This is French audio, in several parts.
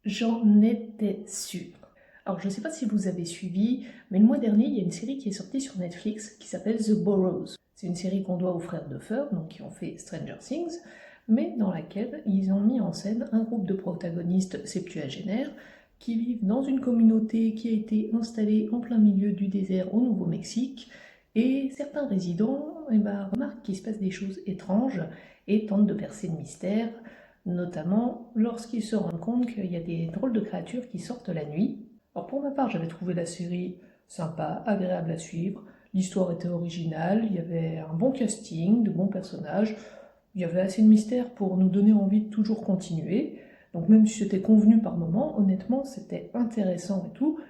J'en étais sûre. Alors je ne sais pas si vous avez suivi, mais le mois dernier, il y a une série qui est sortie sur Netflix qui s'appelle The Burrows. C'est une série qu'on doit aux frères Duffer, donc qui ont fait Stranger Things, mais dans laquelle ils ont mis en scène un groupe de protagonistes septuagénaires qui vivent dans une communauté qui a été installée en plein milieu du désert au Nouveau-Mexique, et certains résidents remarquent qu'il se passe des choses étranges et tentent de percer le mystère, notamment lorsqu'ils se rendent compte qu'il y a des drôles de créatures qui sortent la nuit. Alors pour ma part, j'avais trouvé la série sympa, agréable à suivre, l'histoire était originale, il y avait un bon casting, de bons personnages, il y avait assez de mystère pour nous donner envie de toujours continuer, donc même si c'était convenu par moments, honnêtement c'était intéressant et tout.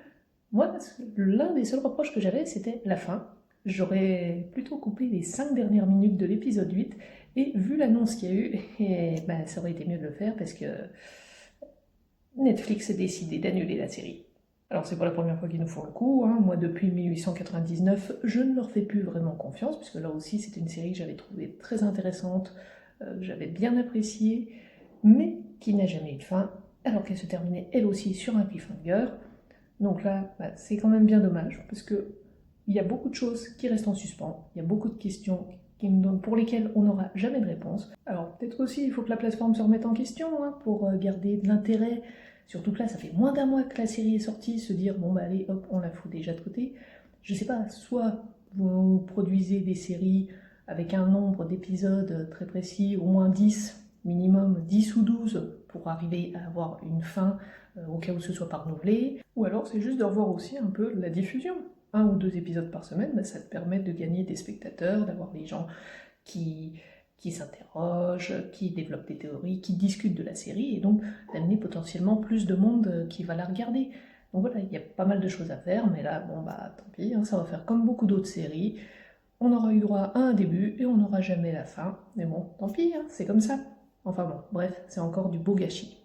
Moi, l'un des seuls reproches que j'avais, c'était la fin. J'aurais plutôt coupé les 5 dernières minutes de l'épisode 8, et vu l'annonce qu'il y a eu, ça aurait été mieux de le faire parce que Netflix a décidé d'annuler la série. Alors c'est pas la première fois qu'ils nous font le coup, hein. Moi depuis 1899, je ne leur fais plus vraiment confiance, puisque là aussi c'était une série que j'avais trouvée très intéressante, que j'avais bien appréciée, mais qui n'a jamais eu de fin, alors qu'elle se terminait elle aussi sur un cliffhanger. Donc là, c'est quand même bien dommage, parce que il y a beaucoup de choses qui restent en suspens, il y a beaucoup de questions pour lesquelles on n'aura jamais de réponse. Alors peut-être aussi il faut que la plateforme se remette en question, hein, pour garder de l'intérêt. Surtout que là, ça fait moins d'un mois que la série est sortie, se dire bon bah allez hop, on la fout déjà de côté. Je sais pas, soit vous produisez des séries avec un nombre d'épisodes très précis, au moins 10, minimum 10 ou 12, pour arriver à avoir une fin au cas où ce soit pas renouvelé, ou alors c'est juste de revoir aussi un peu la diffusion. Un ou deux épisodes par semaine, ça te permet de gagner des spectateurs, d'avoir des gens qui s'interrogent, qui développent des théories, qui discutent de la série, et donc d'amener potentiellement plus de monde qui va la regarder. Donc voilà, il y a pas mal de choses à faire, mais là, bon bah tant pis, hein, ça va faire comme beaucoup d'autres séries. On aura eu droit à un début et on n'aura jamais la fin. Mais bon, tant pis, hein, c'est comme ça. Enfin bon, bref, c'est encore du beau gâchis.